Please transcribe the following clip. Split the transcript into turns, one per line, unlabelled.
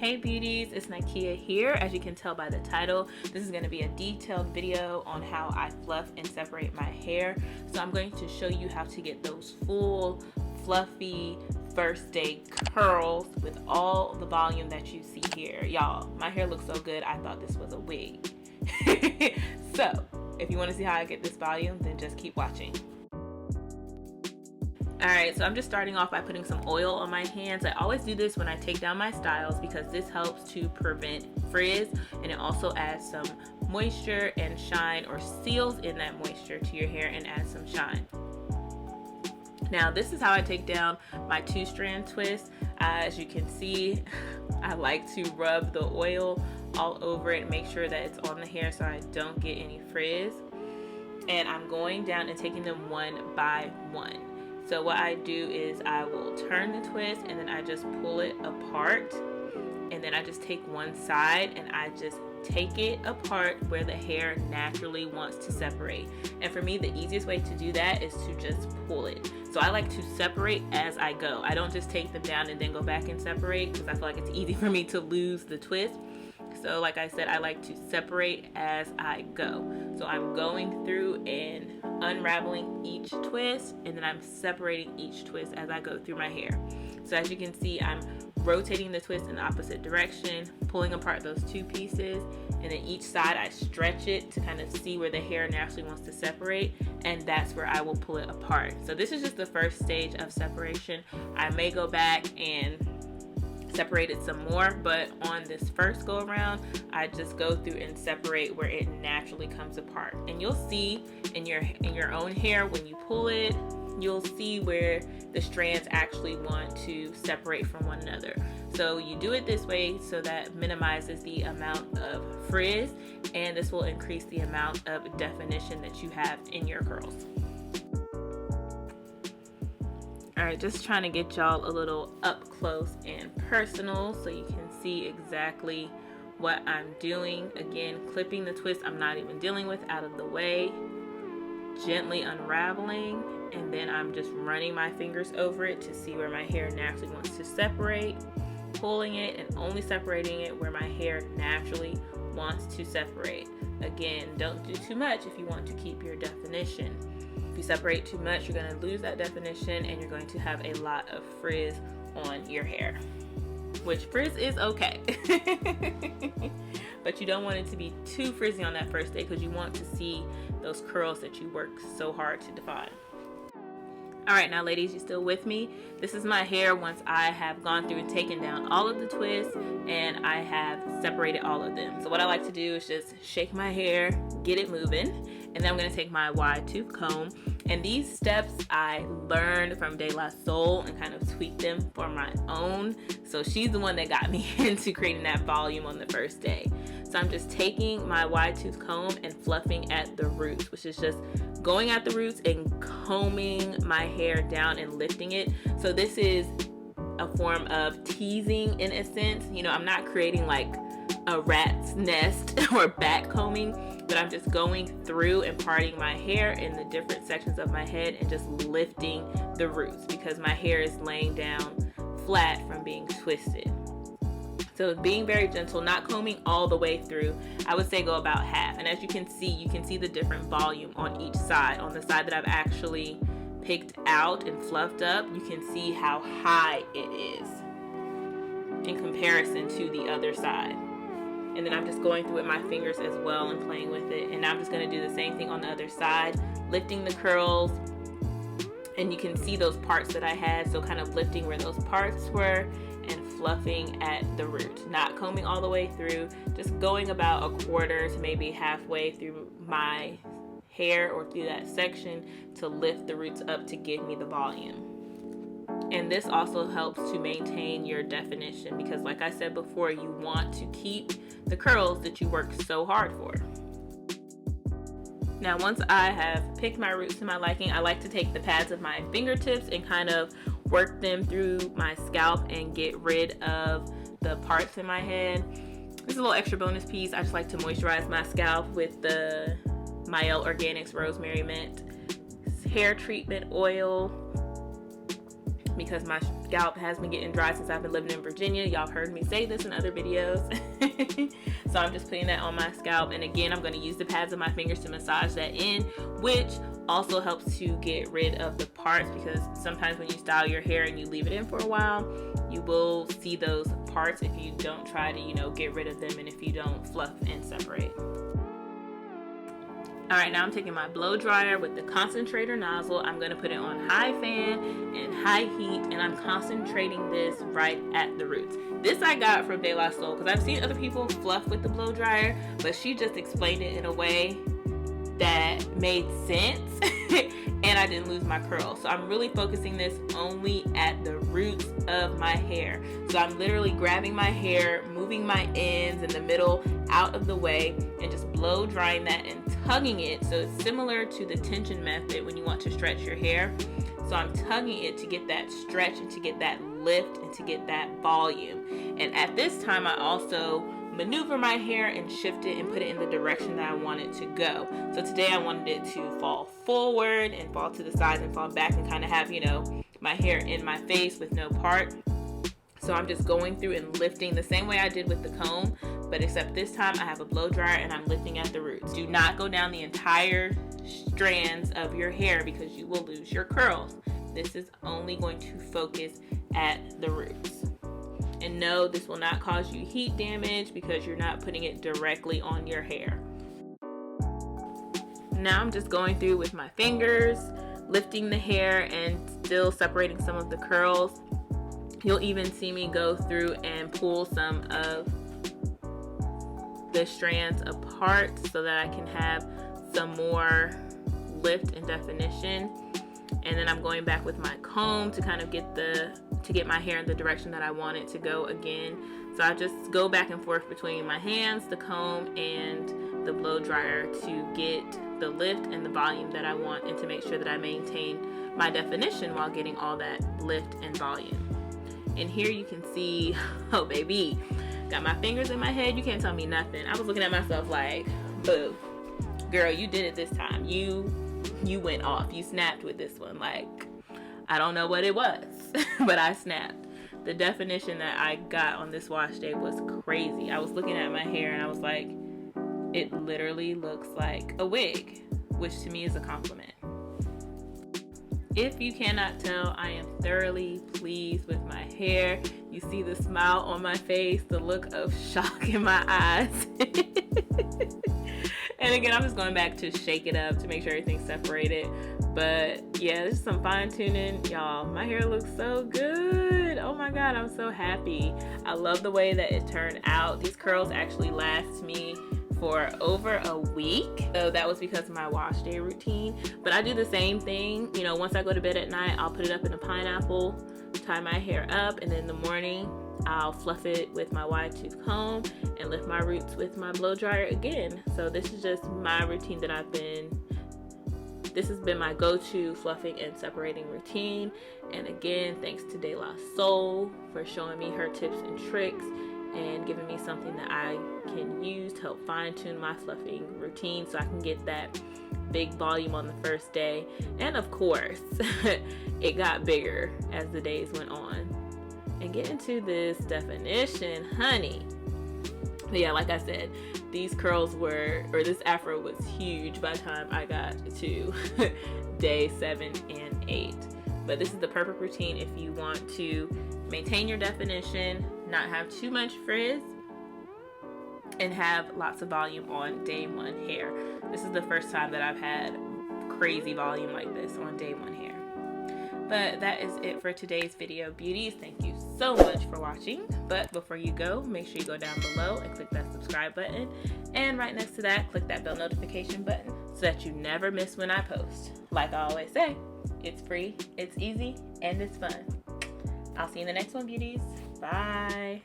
Hey beauties, it's Nikea here. As you can tell by the title, this is going to be a detailed video on how I fluff and separate my hair. So I'm going to show you how to get those full, fluffy, first day curls with all the volume that you see here. Y'all, my hair looks so good, I thought this was a wig. So, if you want to see how I get this volume, then just keep watching. Alright, so I'm just starting off by putting some oil on my hands. I always do this when I take down my styles because this helps to prevent frizz, and it also adds some moisture and shine, or seals in that moisture to your hair and adds some shine. Now this is how I take down my 2-strand twist. As you can see, I like to rub the oil all over it and make sure that it's on the hair so I don't get any frizz. And I'm going down and taking them one by one. So what I do is I will turn the twist and then I just pull it apart, and then I just take one side and I just take it apart where the hair naturally wants to separate. And for me, the easiest way to do that is to just pull it. So I like to separate as I go. I don't just take them down and then go back and separate because I feel like it's easy for me to lose the twist. So like I said, I like to separate as I go. So I'm going through and unraveling each twist, and then I'm separating each twist as I go through my hair. So as you can see, I'm rotating the twist in the opposite direction, pulling apart those two pieces, and then each side I stretch it to kind of see where the hair naturally wants to separate, and that's where I will pull it apart. So this is just the first stage of separation. I may go back and separate it some more, but on this first go around, I just go through and separate where it naturally comes apart. And you'll see in your own hair, when you pull it, you'll see where the strands actually want to separate from one another. So you do it this way so that minimizes the amount of frizz, and this will increase the amount of definition that you have in your curls. Alright, just trying to get y'all a little up close and personal so you can see exactly what I'm doing. Again, clipping the twist I'm not even dealing with out of the way, gently unraveling, and then I'm just running my fingers over it to see where my hair naturally wants to separate, pulling it and only separating it where my hair naturally wants to separate. Again, don't do too much if you want to keep your definition. If you separate too much, you're going to lose that definition and you're going to have a lot of frizz on your hair, which frizz is okay. But you don't want it to be too frizzy on that first day because you want to see those curls that you work so hard to define. Alright, now ladies, you still with me? This is my hair once I have gone through and taken down all of the twists and I have separated all of them. So what I like to do is just shake my hair, get it moving, and then I'm going to take my wide tooth comb. And these steps I learned from DayLaSoul and kind of tweaked them for my own. So she's the one that got me into creating that volume on the first day. So I'm just taking my wide tooth comb and fluffing at the roots, which is just going at the roots and combing my hair down and lifting it. So this is a form of teasing in a sense. You know, I'm not creating like a rat's nest or back combing, but I'm just going through and parting my hair in the different sections of my head and just lifting the roots because my hair is laying down flat from being twisted. So being very gentle, not combing all the way through. I would say go about half. And as you can see the different volume on each side. On the side that I've actually picked out and fluffed up, you can see how high it is in comparison to the other side. And then I'm just going through with my fingers as well and playing with it. And I'm just going to do the same thing on the other side, lifting the curls. And you can see those parts that I had, so kind of lifting where those parts were and fluffing at the root. Not combing all the way through, just going about a quarter to maybe halfway through my hair or through that section to lift the roots up to give me the volume. And this also helps to maintain your definition because like I said before, you want to keep the curls that you work so hard for. Now once I have picked my roots to my liking, I like to take the pads of my fingertips and kind of work them through my scalp and get rid of the parts in my head. This is a little extra bonus piece. I just like to moisturize my scalp with the Mielle Organics Rosemary Mint hair treatment oil because my scalp has been getting dry since I've been living in Virginia. Y'all have heard me say this in other videos. So I'm just putting that on my scalp, and again, I'm going to use the pads of my fingers to massage that in, which also helps to get rid of the parts, because sometimes when you style your hair and you leave it in for a while, you will see those parts if you don't try to, you know, get rid of them, and if you don't fluff and separate. Alright, now I'm taking my blow dryer with the concentrator nozzle. I'm going to put it on high fan and high heat, and I'm concentrating this right at the roots. This I got from DayLaSoul, because I've seen other people fluff with the blow dryer, but she just explained it in a way that made sense and I didn't lose my curl. So I'm really focusing this only at the roots of my hair. So I'm literally grabbing my hair, moving my ends in the middle out of the way, and just blow drying that and tugging it. So it's similar to the tension method when you want to stretch your hair. So I'm tugging it to get that stretch and to get that lift and to get that volume. And at this time, I also maneuver my hair and shift it and put it in the direction that I want it to go. So today I wanted it to fall forward and fall to the sides and fall back and kind of have, you know, my hair in my face with no part. So I'm just going through and lifting the same way I did with the comb, but except this time I have a blow dryer and I'm lifting at the roots. Do not go down the entire strands of your hair because you will lose your curls. This is only going to focus at the roots. And no, this will not cause you heat damage because you're not putting it directly on your hair. Now I'm just going through with my fingers, lifting the hair and still separating some of the curls. You'll even see me go through and pull some of the strands apart so that I can have some more lift and definition. And then I'm going back with my comb to kind of get my hair in the direction that I want it to go again. So I just go back and forth between my hands, the comb, and the blow dryer to get the lift and the volume that I want, and to make sure that I maintain my definition while getting all that lift and volume. And here you can see, oh baby, got my fingers in my head. You can't tell me nothing. I was looking at myself like, boo, girl, you did it this time. You went off. You snapped with this one. Like, I don't know what it was, but I snapped. The definition that I got on this wash day was crazy. I was looking at my hair and I was like, it literally looks like a wig, which to me is a compliment. If you cannot tell, I am thoroughly pleased with my hair. You see the smile on my face, the look of shock in my eyes. And again, I'm just going back to shake it up to make sure everything's separated. But yeah, there's some fine tuning. Y'all, my hair looks so good. Oh my God, I'm so happy. I love the way that it turned out. These curls actually last me for over a week. So that was because of my wash day routine. But I do the same thing. You know, once I go to bed at night, I'll put it up in a pineapple, tie my hair up, and then in the morning, I'll fluff it with my wide tooth comb and lift my roots with my blow dryer again. So this is just my routine that this has been my go-to fluffing and separating routine. And again, thanks to DayLaSoul for showing me her tips and tricks and giving me something that I can use to help fine-tune my fluffing routine so I can get that big volume on the first day. And of course, it got bigger as the days went on. And get into this definition, honey. But yeah, like I said, these curls this afro was huge by the time I got to day 7 and 8. But this is the perfect routine if you want to maintain your definition, not have too much frizz, and have lots of volume on day 1 hair. This is the first time that I've had crazy volume like this on day 1 hair. But that is it for today's video, beauties. Thank you so much for watching. But before you go, make sure you go down below and click that subscribe button. And right next to that, click that bell notification button so that you never miss when I post. Like I always say, it's free, it's easy, and it's fun. I'll see you in the next one, beauties. Bye.